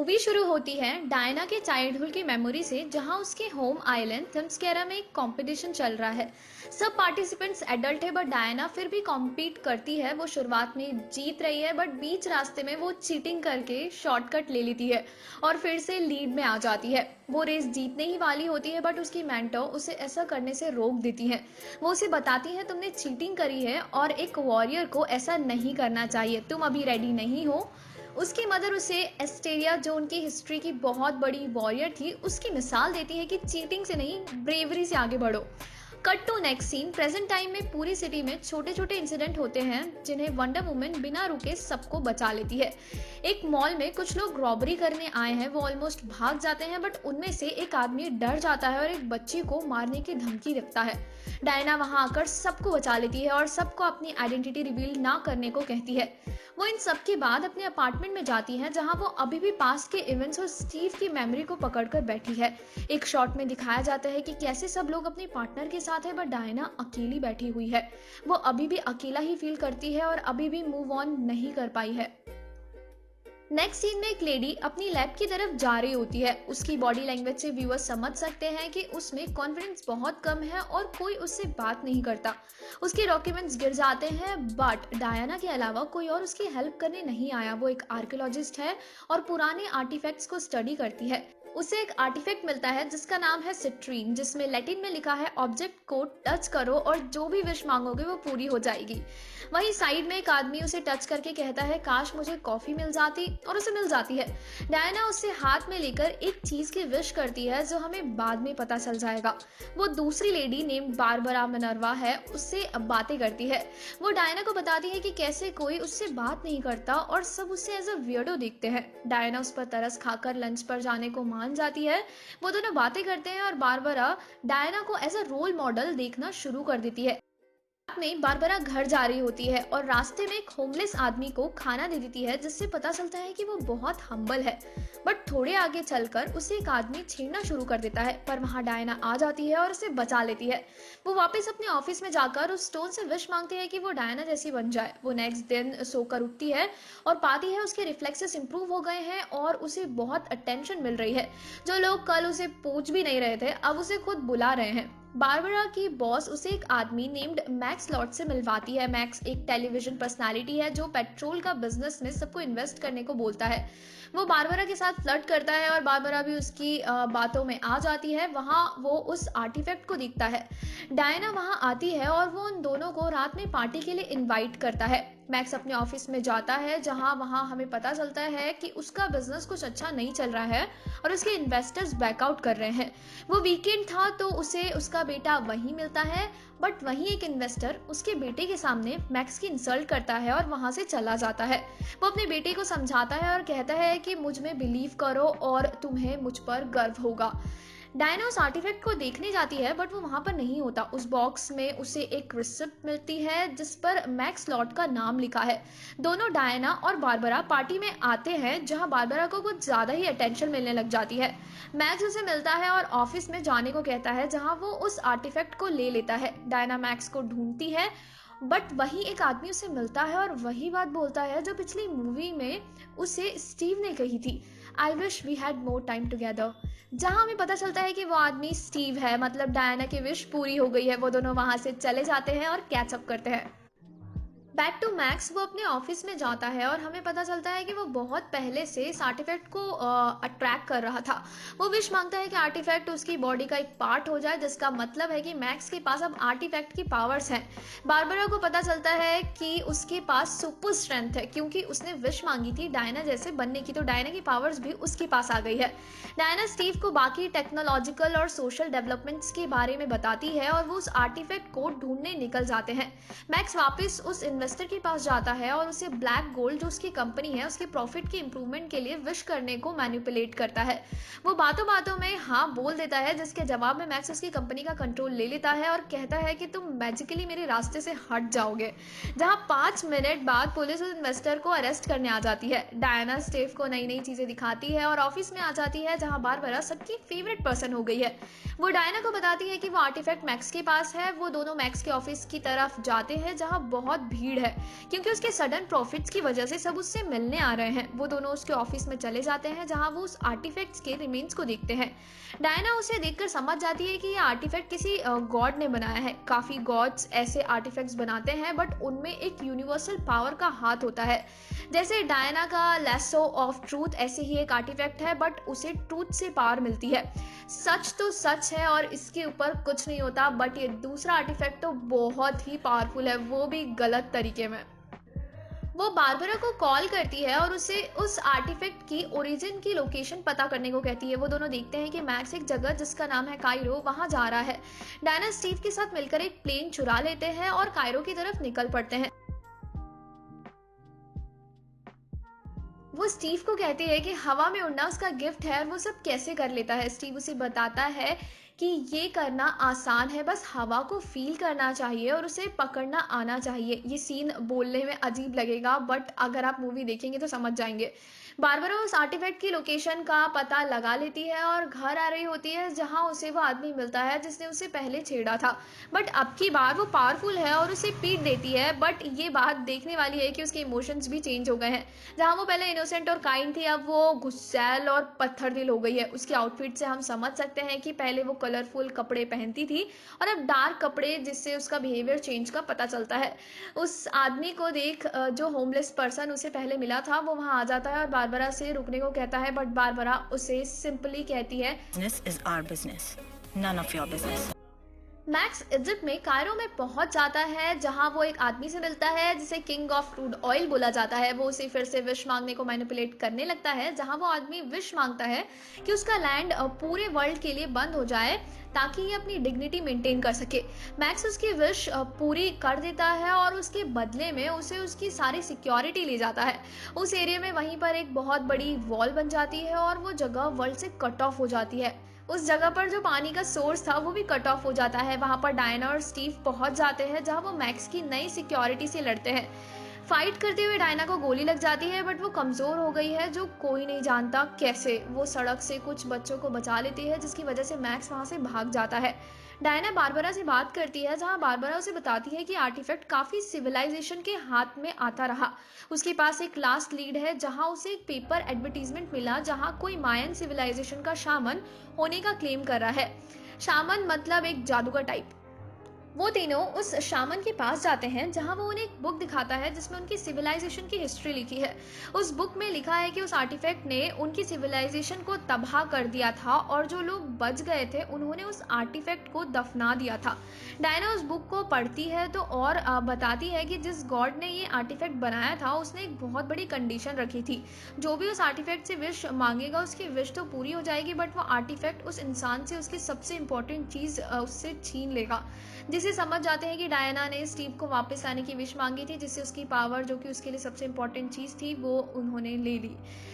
Movie शुरू होती है डायना के चाइल्डहुड की मेमोरी से, जहां उसके होम आइलैंड थम्सकेरा में एक कंपटीशन चल रहा है। सब पार्टिसिपेंट्स एडल्ट है बट डायना फिर भी कॉम्पीट करती है। वो शुरुआत में जीत रही है बट बीच रास्ते में वो चीटिंग करके शॉर्टकट ले लेती है और फिर से लीड में आ जाती है। वो रेस जीतने ही वाली होती है बट उसकी मेंटर उसे ऐसा करने से रोक देती है। वो उसे बताती है तुमने चीटिंग करी है और एक वॉरियर को ऐसा नहीं करना चाहिए, तुम अभी रेडी नहीं हो। उसकी मदर उसे एस्टेरिया, जो उनकी हिस्ट्री की बहुत बड़ी वॉरियर थी, उसकी मिसाल देती है कि चीटिंग से नहीं, ब्रेवरी से आगे बढ़ो। Cut to next scene. Present time में पूरी सिटी में छोटे छोटे इंसिडेंट होते हैं जिन्हें वंडर वुमन बिना रुके सबको बचा लेती है। एक मॉल में कुछ लोग रॉबरी करने आए हैं, वो ऑलमोस्ट भाग जाते हैं बट उनमें से एक आदमी डर जाता है और एक बच्ची को मारने की धमकी देता है। डायना वहां आकर सबको बचा लेती है और सबको अपनी आइडेंटिटी रिवील ना करने को कहती है। वो इन सब के बाद अपने अपार्टमेंट में जाती है जहां वो अभी भी पास्ट के इवेंट्स और स्टीव की मेमोरी को पकड़कर बैठी है। एक शॉट में दिखाया जाता है कि कैसे सब लोग अपने पार्टनर के साथ है बट डायना अकेली बैठी हुई है। वो अभी भी अकेला ही फील करती है और अभी भी मूव ऑन नहीं कर पाई है। नेक्स्ट सीन में एक लेडी अपनी लैब की तरफ जा रही होती है। उसकी बॉडी लैंग्वेज से व्यूअर्स समझ सकते हैं कि उसमें कॉन्फिडेंस बहुत कम है और कोई उससे बात नहीं करता। उसके डॉक्यूमेंट्स गिर जाते हैं बट डायना के अलावा कोई और उसकी हेल्प करने नहीं आया। वो एक आर्कियोलॉजिस्ट है और पुराने आर्टिफैक्ट्स को स्टडी करती है। उसे एक आर्टिफैक्ट मिलता है जिसका नाम है सिट्रीन, जिसमें लैटिन में लिखा है ऑब्जेक्ट को टच करो और जो भी विश मांगोगे वो पूरी हो जाएगी। वहीं साइड में एक आदमी उसे टच करके कहता है काश मुझे कॉफी मिल जाती, और उसे मिल जाती है। डायना उसे हाथ में लेकर एक चीज की विश करती है जो हमें बाद में पता चल जाएगा। वो दूसरी लेडी नेम बारबरा मिनर्वा है, उससे बातें करती है। वो डायना को बताती है कि कैसे कोई उससे बात नहीं करता और सब उससे एज अ वियर्डो देखते हैं। डायना उस पर तरस खाकर लंच पर जाने को मान जाती है। वो दोनों बातें करते हैं और बारबरा डायना को एज अ रोल मॉडल देखना शुरू कर देती है। रात में बारबरा घर जा रही होती है और रास्ते में एक होमलेस आदमी को खाना दे देती है, जिससे पता चलता है कि वो बहुत हम्बल है। बट थोड़े आगे चलकर उसे एक आदमी छेड़ना शुरू कर देता है, पर वहां डायना आ जाती है और उसे बचा लेती है। वो वापस अपने ऑफिस में जाकर उस स्टोन से विश मांगती है कि वो डायना जैसी बन जाए। वो नेक्स्ट दिन सोकर उठती है और पाती है उसके रिफ्लेक्सेस इंप्रूव हो गए हैं और उसे बहुत अटेंशन मिल रही है। जो लोग कल उसे पूछ भी नहीं रहे थे अब उसे खुद बुला रहे हैं। बारबरा की बॉस उसे एक आदमी नेम्ड मैक्स लॉट से मिलवाती है। मैक्स एक टेलीविजन पर्सनालिटी है जो पेट्रोल का बिजनेस में सबको इन्वेस्ट करने को बोलता है। वो बारबरा के साथ फ्लर्ट करता है और बारबरा भी उसकी बातों में आ जाती है। वहाँ वो उस आर्टिफैक्ट को दिखता है। डायना वहाँ आती है और वो उन दोनों को रात में पार्टी के लिए इनवाइट करता है। मैक्स अपने ऑफिस में जाता है जहां वहां हमें पता चलता है कि उसका बिजनेस कुछ अच्छा नहीं चल रहा है और उसके इन्वेस्टर्स बैकआउट कर रहे हैं। वो वीकेंड था तो उसे उसका बेटा वहीं मिलता है, बट वहीं एक इन्वेस्टर उसके बेटे के सामने मैक्स की इंसल्ट करता है और वहां से चला जाता है। वो अपने बेटे को समझाता है और कहता है कि मुझ में बिलीव करो और तुम्हें मुझ पर गर्व होगा। डायना उस आर्टिफैक्ट को देखने जाती है बट वो वहां पर नहीं होता। उस बॉक्स में उसे एक रिसिप्ट मिलती है जिस पर मैक्स लॉट का नाम लिखा है। दोनों डायना और बारबरा पार्टी में आते हैं जहां बारबरा को कुछ ज्यादा ही अटेंशन मिलने लग जाती है। मैक्स उसे मिलता है और ऑफिस में जाने को कहता है जहां वो उस आर्टिफैक्ट को ले लेता है। डायना मैक्स को ढूंढती है बट वही एक आदमी उसे मिलता है और वही बात बोलता है जो पिछली मूवी में उसे स्टीव ने कही थी, I wish we had more time together. जहां हमें पता चलता है कि वो आदमी स्टीव है, मतलब डायना की विश पूरी हो गई है। वो दोनों वहां से चले जाते हैं और कैचअप करते हैं। Back to Max. वो अपने ऑफिस में जाता है और हमें पता चलता है कि वो बहुत पहले से इस आर्टिफैक्ट को अट्रैक्ट कर रहा था। वो विश मांगता है कि आर्टिफैक्ट उसकी बॉडी का एक पार्ट हो जाए, जिसका मतलब है कि मैक्स के पास अब आर्टिफैक्ट की पावर्स हैं। बारबरा को पता चलता है कि उसके पास सुपर स्ट्रेंथ है क्योंकि उसने विश मांगी थी डायना जैसे बनने की, तो डायना की पावर्स भी उसके पास आ गई है। डायना स्टीव को बाकी टेक्नोलॉजिकल और सोशल डेवलपमेंट्स के बारे में बताती है और वो उस आर्टिफैक्ट को ढूंढने निकल जाते हैं। मैक्स वापस उस इन्वेस्टर के पास जाता है और उसे ब्लैक गोल्ड, जो उसकी कंपनी है, उसके प्रॉफिट के इंप्रूवमेंट के लिए विश करने को मैनिपुलेट करता है। वो बातों बातों में हाँ बोल देता है, जिसके जवाब में मैक्स उसकी कंपनी का कंट्रोल ले लेता है और कहता है कि तुम मैजिकली मेरे रास्ते से हट जाओगे। जहां 5 मिनट बाद पुलिस उस इन्वेस्टर को अरेस्ट करने आ जाती है। डायना स्टीव को नई नई चीजें दिखाती है और ऑफिस में आ जाती है जहां बारबरा सबकी फेवरेट पर्सन हो गई है। वो डायना को बताती है कि वो आर्टिफैक्ट मैक्स के पास है। वो दोनों मैक्स के ऑफिस की तरफ जाते हैं जहां बहुत भीड़ भीड़ है, क्योंकि उसके सडन प्रॉफिट्स की वजह से सब उससे मिलने आ रहे हैं। वो दोनों उसके ऑफिस में चले जाते हैं जहां वो उस आर्टिफैक्ट्स के रिमेन्स को देखते हैं। डायना उसे देखकर समझ जाती है कि ये आर्टिफैक्ट किसी गॉड ने बनाया है। काफी गॉड्स ऐसे आर्टिफैक्ट्स बनाते हैं, बट उनमें एक यूनिवर्सल पावर का हाथ होता है। जैसे डायना का लैसो ऑफ ट्रूथ, ऐसे ही एक आर्टिफैक्ट है, बट उसे ट्रूथ से पावर मिलती है। सच तो सच है और इसके ऊपर कुछ नहीं होता, बट ये दूसरा आर्टिफैक्ट तो बहुत ही पावरफुल है, वो भी गलत तरीके में। वो बारबरा को कॉल करती है और उसे उस आर्टिफैक्ट की ओरिजिन की लोकेशन पता करने को कहती है। वो दोनों देखते हैं कि मैक्स एक जगह जिसका नाम है कायरो, वहां जा रहा है। डायना स्टीव के साथ मिलकर एक प्लेन चुरा लेते हैं और कायरो की तरफ निकल पड़ते हैं। वो स्टीव को कहती है कि हवा में उड़ना उसका गिफ्ट है और वो सब कैसे कर लेता है। स्टीव उसे बताता है कि ये करना आसान है, बस हवा को फील करना चाहिए और उसे पकड़ना आना चाहिए। ये सीन बोलने में अजीब लगेगा, बट अगर आप मूवी देखेंगे तो समझ जाएंगे। बारबरा उस आर्टिफैक्ट की लोकेशन का पता लगा लेती है और घर आ रही होती है जहां उसे वो आदमी मिलता है जिसने उसे पहले छेड़ा था। बट अब की बार वो पावरफुल है और उसे पीट देती है। बट ये बात देखने वाली है कि उसके इमोशंस भी चेंज हो गए हैं। जहाँ वो पहले इनोसेंट और काइंड थी, अब वो गुस्सैल और पत्थर दिल हो गई है। उसके आउटफिट से हम समझ सकते हैं कि पहले वो कलरफुल कपड़े पहनती थी और अब डार्क कपड़े, जिससे उसका बिहेवियर चेंज का पता चलता है। उस आदमी को देख जो होमलेस पर्सन उसे पहले मिला था, वो वहां आ जाता है और बारबरा से रुकने को कहता है, बट बारबरा उसे सिंपली कहती है, Business is our business, none of your business. Max Egypt में कायरो में पहुंच जाता है जहां वो एक आदमी से मिलता है जिसे किंग ऑफ क्रूड ऑयल बोला जाता है। वो उसे फिर से विश मांगने को मैनिपुलेट करने लगता है, जहां वो आदमी विश मांगता है कि उसका लैंड पूरे वर्ल्ड के लिए बंद हो जाए ताकि ये अपनी डिग्निटी मेंटेन कर सके। मैक्स उसकी विश पूरी कर देता है और उसके बदले में उसे उसकी सारी सिक्योरिटी ले जाता है। उस एरिया में वहीं पर एक बहुत बड़ी वॉल बन जाती है और वो जगह वर्ल्ड से कट ऑफ हो जाती है। उस जगह पर जो पानी का सोर्स था वो भी कट ऑफ हो जाता है। वहां पर डायना और स्टीव पहुंच जाते हैं जहां वो मैक्स की नई सिक्योरिटी से लड़ते हैं। फाइट करते हुए डायना को गोली लग जाती है, बट वो कमजोर हो गई है, जो कोई नहीं जानता कैसे। वो सड़क से कुछ बच्चों को बचा लेती है, जिसकी वजह से मैक्स वहां से भाग जाता है। डायना बारबरा से बात करती है, जहां बारबरा उसे बताती है कि आर्टिफैक्ट काफी सिविलाइजेशन के हाथ में आता रहा। उसके पास एक लास्ट लीड है जहां उसे एक पेपर एडवर्टीजमेंट मिला जहां कोई मायन सिविलाइजेशन का शामन होने का क्लेम कर रहा है। शामन मतलब एक जादूगर टाइप। वो तीनों उस शामन के पास जाते हैं जहां वो उन्हें एक बुक दिखाता है जिसमें उनकी सिविलाइजेशन की हिस्ट्री लिखी है। उस बुक में लिखा है कि उस आर्टिफैक्ट ने उनकी सिविलाइजेशन को तबाह कर दिया था और जो लोग बच गए थे उन्होंने उस आर्टिफैक्ट को दफना दिया था। डायना उस बुक को पढ़ती है तो और बताती है कि जिस गॉड ने ये आर्टिफैक्ट बनाया था उसने एक बहुत बड़ी कंडीशन रखी थी। जो भी उस आर्टिफैक्ट से विश मांगेगा उसकी विश तो पूरी हो जाएगी, बट वो आर्टिफैक्ट उस इंसान से उसकी सबसे इंपॉर्टेंट चीज़ उससे छीन लेगा। जिसे समझ जाते हैं कि डायना ने स्टीव को वापस लाने की विश मांगी थी, जिससे उसकी पावर, जो कि उसके लिए सबसे इंपॉर्टेंट चीज़ थी, वो उन्होंने ले ली।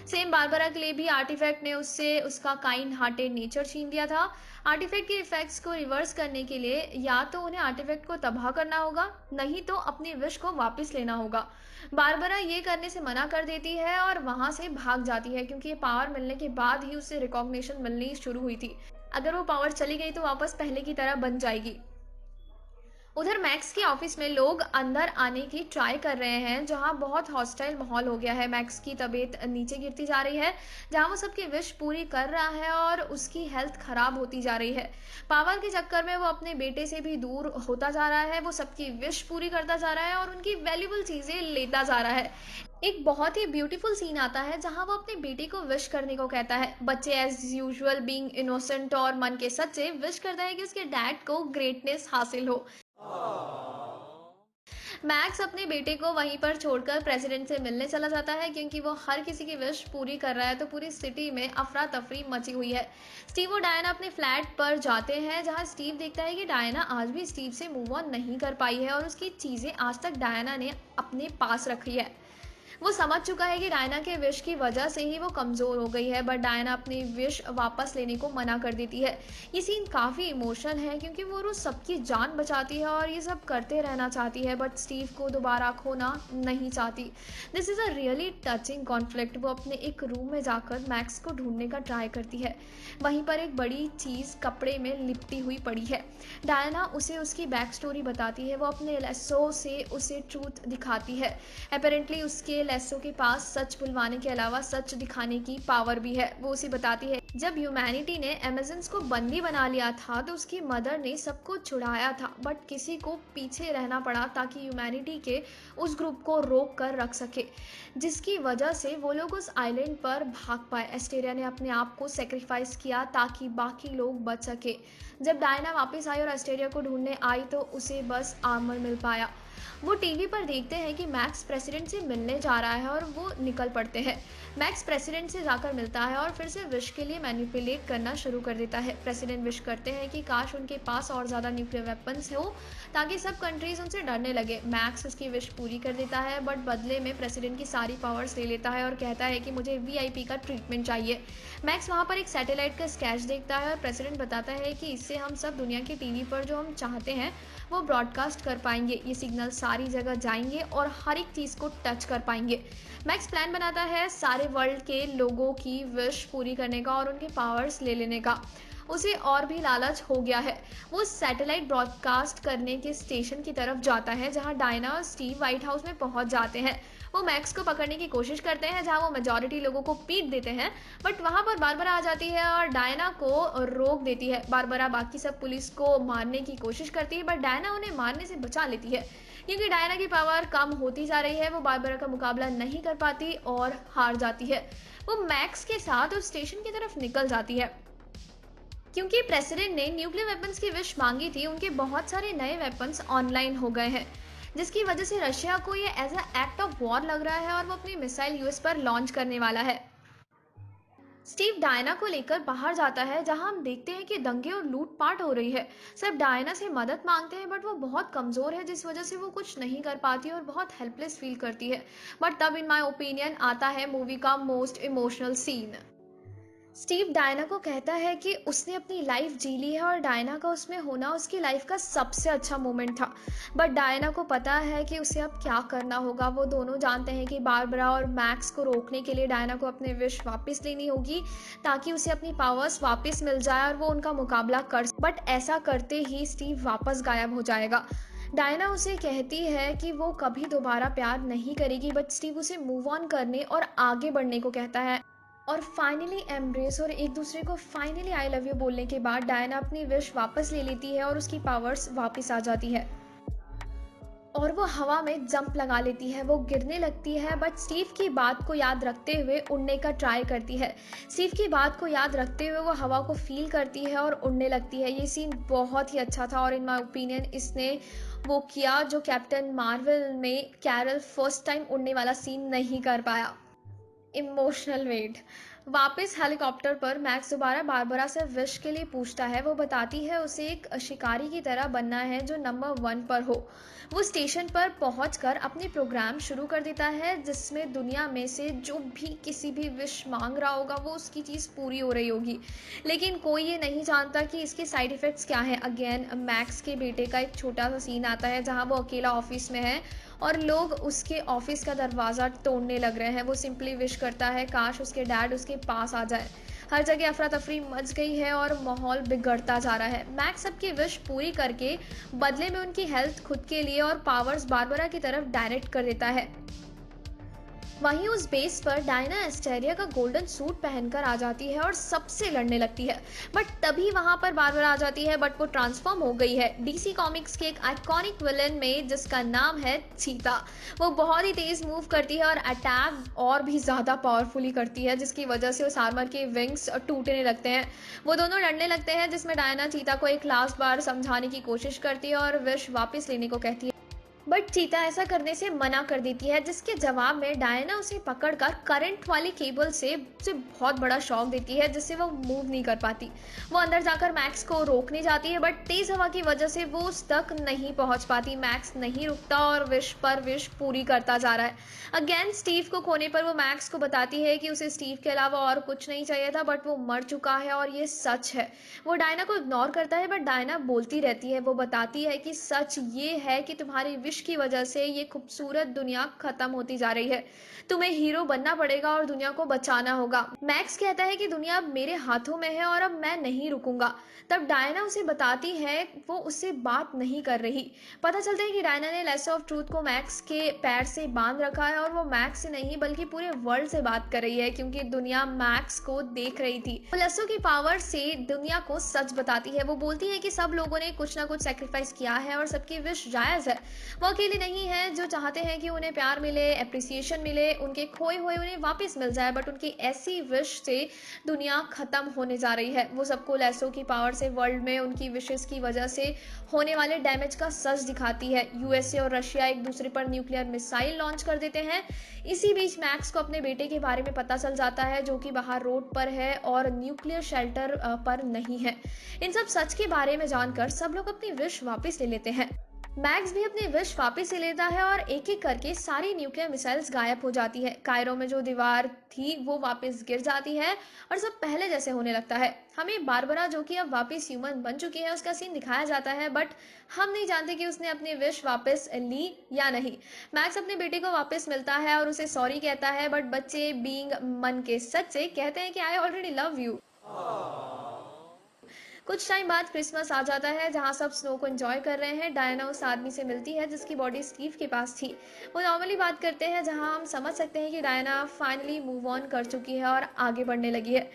सेम बारबरा के लिए भी आर्टिफैक्ट ने उससे उसका काइंड हार्टेड नेचर छीन लिया था। आर्टिफैक्ट के इफेक्ट्स को रिवर्स करने के लिए या तो उन्हें आर्टिफैक्ट को तबाह करना होगा, नहीं तो अपनी विश को वापस लेना होगा। बारबरा ये करने से मना कर देती है और वहां से भाग जाती है, क्योंकि ये पावर मिलने के बाद ही उसे रिकॉग्निशन मिलनी शुरू हुई थी। अगर वो पावर चली गई तो वापस पहले की तरह बन जाएगी। उधर मैक्स के ऑफिस में लोग अंदर आने की ट्राई कर रहे हैं, जहां बहुत हॉस्टाइल माहौल हो गया है। मैक्स की तबीयत नीचे गिरती जा रही है, जहां वो सबकी विश पूरी कर रहा है और उसकी हेल्थ खराब होती जा रही है। पावर के चक्कर में वो अपने बेटे से भी दूर होता जा रहा है। वो सबकी विश पूरी करता जा रहा है और उनकी वैल्यूबल चीजें लेता जा रहा है। एक बहुत ही ब्यूटीफुल सीन आता है जहां वो अपने बेटे को विश करने को कहता है। बच्चे एज यूजुअल बीइंग इनोसेंट और मन के सच्चे विश करता है कि उसके डैड को ग्रेटनेस हासिल हो। मैक्स अपने बेटे को वहीं पर छोड़कर प्रेसिडेंट से मिलने चला जाता है, क्योंकि वो हर किसी की विश पूरी कर रहा है। तो पूरी सिटी में अफरा तफरी मची हुई है। स्टीव और डायना अपने फ्लैट पर जाते हैं, जहां स्टीव देखता है कि डायना आज भी स्टीव से मूव ऑन नहीं कर पाई है और उसकी चीज़ें आज तक डायना ने अपने पास रखी है। वो समझ चुका है कि डायना के विश की वजह से ही वो कमज़ोर हो गई है, बट डायना अपनी विश वापस लेने को मना कर देती है। ये सीन काफ़ी इमोशनल है क्योंकि वो रोज़ सबकी जान बचाती है और ये सब करते रहना चाहती है, बट स्टीव को दोबारा खोना नहीं चाहती। This is a really touching conflict. वो अपने एक रूम में जाकर मैक्स को ढूंढने का ट्राई करती है। वहीं पर एक बड़ी चीज़ कपड़े में लिपटी हुई पड़ी है। डायना उसे उसकी बैक स्टोरी बताती है। वो अपने लेसो से उसे ट्रूथ दिखाती है। अपेरेंटली उसके लेसो के पास सच बुलवाने के अलावा सच दिखाने की पावर भी है। वो उसे बताती है जब ह्यूमैनिटी ने अमेज़न्स को बंदी बना लिया था तो उसकी मदर ने सबको छुड़ाया था, बट किसी को पीछे रहना पड़ा ताकि ह्यूमैनिटी के उस ग्रुप को रोक कर रख सके, जिसकी वजह से वो लोग उस आइलैंड पर भाग पाए। एस्टेरिया ने अपने आप को सेक्रीफाइस किया ताकि बाकी लोग बच सके। जब डायना वापस आई और एस्टेरिया को ढूंढने आई तो उसे बस आर्मर मिल पाया। वो टीवी पर देखते हैं कि मैक्स प्रेसिडेंट से मिलने जा रहा है और वो निकल पड़ते हैं। मैक्स प्रेसिडेंट से जाकर मिलता है और फिर से विश के लिए मैनिपुलेट करना शुरू कर देता है। प्रेसिडेंट विश करते हैं कि काश उनके पास और ज़्यादा न्यूक्लियर वेपन्स हो ताकि सब कंट्रीज उनसे डरने लगे। मैक्स उसकी विश पूरी कर देता है, बट बदले में प्रेसिडेंट की सारी पावर्स ले लेता है और कहता है कि मुझे वीआईपी का ट्रीटमेंट चाहिए। मैक्स वहाँ पर एक सैटेलाइट का स्केच देखता है और प्रेसिडेंट बताता है कि इससे हम सब दुनिया की टीवी पर जो हम चाहते हैं वो ब्रॉडकास्ट कर पाएंगे। ये सिग्नल सारी जगह जाएंगे और हर एक चीज़ को टच कर पाएंगे। मैक्स प्लान बनाता है सारे वर्ल्ड के लोगों की विश पूरी करने का और उनके पावर्स ले लेने का। उसे और भी लालच हो गया है। वो सैटेलाइट ब्रॉडकास्ट करने के स्टेशन की तरफ जाता है जहां डायना और स्टीव व्हाइट हाउस में पहुंच जाते हैं। वो मैक्स को पकड़ने की कोशिश करते हैं जहां वो मेजॉरिटी लोगों को पीट देते हैं, बट वहां पर बारबरा आ जाती है और डायना को रोक देती है। बारबरा बाकी सब पुलिस को मारने की कोशिश करती है, बट डायना उन्हें मारने से बचा लेती है। क्योंकि डायना की पावर कम होती जा रही है, वो बारबरा का मुकाबला नहीं कर पाती और हार जाती है। वो मैक्स के साथ उस स्टेशन की तरफ निकल जाती है। क्योंकि प्रेसिडेंट ने न्यूक्लियर वेपन्स की विश मांगी थी, उनके बहुत सारे नए वेपन्स ऑनलाइन हो गए हैं, जिसकी वजह से रशिया को ये as a act of war लग रहा है और वो अपनी मिसाइल यूएस पर लॉन्च करने वाला है। स्टीव डायना को लेकर बाहर जाता है जहां हम देखते हैं कि दंगे और लूटपाट हो रही है। सब डायना से मदद मांगते हैं, बट वो बहुत कमज़ोर है जिस वजह से वो कुछ नहीं कर पाती और बहुत हेल्पलेस फील करती है। बट तब इन माय ओपिनियन आता है मूवी का most emotional scene. Steve Diana को कहता है कि उसने अपनी लाइफ जी ली है और डायना का उसमें होना उसकी लाइफ का सबसे अच्छा मोमेंट था। बट डायना को पता है कि उसे अब क्या करना होगा। वो दोनों जानते हैं कि बारबरा और मैक्स को रोकने के लिए डायना को अपने विश वापस लेनी होगी ताकि उसे अपनी पावर्स वापस मिल जाए और वो उनका मुकाबला कर। बट ऐसा करते ही स्टीव वापस गायब हो जाएगा। डायना उसे कहती है कि वो कभी दोबारा प्यार नहीं करेगी, बट स्टीव उसे मूव ऑन करने और आगे बढ़ने को कहता है। और फाइनली एम्ब्रेस और एक दूसरे को फाइनली आई लव यू बोलने के बाद डायना अपनी विश वापस ले लेती है और उसकी पावर्स वापस आ जाती है और वो हवा में जंप लगा लेती है। वो गिरने लगती है, बट स्टीव की बात को याद रखते हुए उड़ने का ट्राई करती है। स्टीव की बात को याद रखते हुए वो हवा को फील करती है और उड़ने लगती है। ये सीन बहुत ही अच्छा था और इन माय ओपिनियन इसने वो किया जो कैप्टन मार्वल में कैरल फर्स्ट टाइम उड़ने वाला सीन नहीं कर पाया। Emotional weight. वापस हेलीकॉप्टर पर मैक्स दोबारा बारबरा से विश के लिए पूछता है। वो बताती है उसे एक शिकारी की तरह बनना है जो नंबर 1 पर हो। वो स्टेशन पर पहुंचकर अपनी प्रोग्राम शुरू कर देता है जिसमें दुनिया में से जो भी किसी भी विश मांग रहा होगा वो उसकी चीज़ पूरी हो रही होगी। लेकिन कोई ये नहीं जानता कि इसके साइड इफ़ेक्ट्स क्या हैं। अगेन मैक्स के बेटे का एक छोटा सा सीन आता है जहाँ वो अकेला ऑफिस में है और लोग उसके ऑफिस का दरवाज़ा तोड़ने लग रहे हैं। वो सिंपली विश करता है काश उसके डैड उसके पास आ जाए। हर जगह अफरा तफरी मच गई है और माहौल बिगड़ता जा रहा है। मैक्स सबकी विश पूरी करके बदले में उनकी हेल्थ खुद के लिए और पावर्स बारबरा की तरफ डायरेक्ट कर देता है। वहीं उस बेस पर डायना एस्टेरिया का गोल्डन सूट पहनकर आ जाती है और सबसे लड़ने लगती है, बट तभी वहां पर बारबरा आ जाती है, बट वो ट्रांसफॉर्म हो गई है डीसी कॉमिक्स के एक आइकॉनिक विलन में जिसका नाम है चीता। वो बहुत ही तेज मूव करती है और अटैक और भी ज़्यादा पावरफुली करती है जिसकी वजह से उस आर्मर के विंग्स टूटने लगते हैं। वो दोनों लड़ने लगते हैं जिसमें डायना चीता को एक लास्ट बार समझाने की कोशिश करती है और विश वापस लेने को कहती है। बट चीता ऐसा करने से मना कर देती है, जिसके जवाब में डायना उसे पकड़कर करंट वाले केबल से उसे बहुत बड़ा शॉक देती है, जिससे वो मूव नहीं कर पाती। वो अंदर जाकर मैक्स को रोकने जाती है, बट तेज हवा की वजह से वो उस तक नहीं पहुंच पाती। मैक्स नहीं रुकता और विश पर विश पूरी करता जा रहा है। अगेन स्टीव को खोने पर वो मैक्स को बताती है कि उसे स्टीव के अलावा और कुछ नहीं चाहिए था, बट वो मर चुका है और ये सच है। वो डायना को इग्नोर करता है, बट डायना बोलती रहती है। वो बताती है कि सच ये है कि तुम्हारी विश की वजह से ये खूबसूरत दुनिया खत्म होती जा रही है। तुम्हें हीरो बनना पड़ेगा और दुनिया को बचाना होगा। मैक्स कहता है कि दुनिया अब मेरे हाथों में है और अब मैं नहीं रुकूंगा। तब डायना उसे बताती है वो उससे बात नहीं कर रही। पता चलता है कि डायना ने लेसो ऑफ ट्रूथ को मैक्स के पैर से बांध रखा है और वो मैक्स से नहीं बल्कि पूरे वर्ल्ड से बात कर रही है, क्योंकि दुनिया मैक्स को देख रही थी। वो लेसो की पावर से दुनिया को सच बताती है। वो बोलती है कि सब लोगों ने कुछ ना कुछ सेक्रीफाइस किया है और सबकी विश जायज है। वो अकेली नहीं है जो चाहते हैं कि उन्हें प्यार मिले, एप्रिसिएशन मिले, उनके खोए हुए उन्हें वापस मिल जाए, बट उनकी ऐसी विश से दुनिया खत्म होने जा रही है। वो सबको लेसो की पावर से वर्ल्ड में उनकी विशेस की वजह से होने वाले डैमेज का सच दिखाती है। यूएसए और रशिया एक दूसरे पर न्यूक्लियर मिसाइल लॉन्च कर देते हैं। इसी बीच मैक्स को अपने बेटे के बारे में पता चल जाता है, जो कि बाहर रोड पर है और न्यूक्लियर शेल्टर पर नहीं है। इन सब सच के बारे में जानकर सब लोग अपनी विश वापस ले लेते हैं। मैक्स भी अपनी विश वापस ले लेता है और एक एक करके सारी न्यूक्लियर मिसाइल्स गायब हो जाती है। कायरो में जो दीवार थी वो वापस गिर जाती है और सब पहले जैसे होने लगता है। हमें बारबरा, जो कि अब वापस ह्यूमन बन चुकी है, उसका सीन दिखाया जाता है, बट हम नहीं जानते कि उसने अपनी विश वापस ली या नहीं। मैक्स अपने बेटे को वापस मिलता है और उसे सॉरी कहता है, बट बच्चे बीइंग मन के सच्चे कहते हैं कि आई ऑलरेडी लव यू। कुछ टाइम बाद क्रिसमस आ जाता है, जहाँ सब स्नो को एंजॉय कर रहे हैं। डायना उस आदमी से मिलती है जिसकी बॉडी स्टीव के पास थी। वो नॉर्मली बात करते हैं, जहाँ हम समझ सकते हैं कि डायना फाइनली मूव ऑन कर चुकी है और आगे बढ़ने लगी है।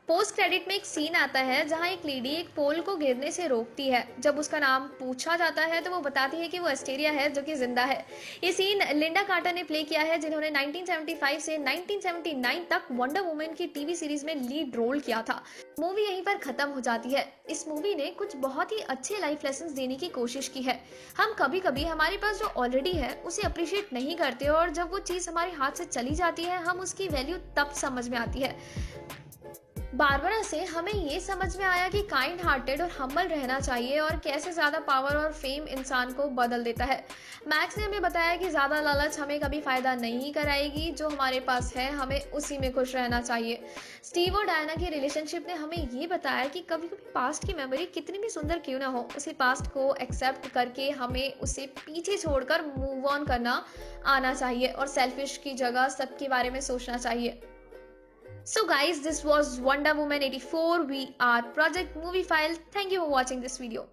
पोस्ट क्रेडिट में एक सीन आता है जहां एक लेडी एक पोल को गिरने से रोकती है। जब उसका नाम पूछा जाता है तो वो बताती है कि वो एस्टेरिया है, जो कि जिंदा है। ये सीन लिंडा कार्टर ने प्ले किया है, जिन्होंने 1975 से 1979 तक वंडर वुमन की टीवी सीरीज में लीड रोल किया था। मूवी यहीं पर खत्म हो जाती है। इस मूवी ने कुछ बहुत ही अच्छे लाइफ लेसन देने की कोशिश की है। हम कभी कभी हमारे पास जो ऑलरेडी है उसे अप्रिशिएट नहीं करते, और जब वो चीज़ हमारे हाथ से चली जाती है हम उसकी वैल्यू तब समझ में आती है। बारबरा से हमें ये समझ में आया कि काइंड हार्टेड और हम्बल रहना चाहिए, और कैसे ज़्यादा पावर और फेम इंसान को बदल देता है। मैक्स ने हमें बताया कि ज़्यादा लालच हमें कभी फ़ायदा नहीं कराएगी। जो हमारे पास है हमें उसी में खुश रहना चाहिए। स्टीव और डायना की रिलेशनशिप ने हमें ये बताया कि कभी कभी पास्ट की मेमोरी कितनी भी सुंदर क्यों ना हो, उसे पास्ट को एक्सेप्ट करके हमें उसे पीछे छोड़कर मूव ऑन करना आना चाहिए, और सेल्फिश की जगह सबके बारे में सोचना चाहिए। So guys, this was Wonder Woman 84. We are Project Movie File. Thank you for watching this video.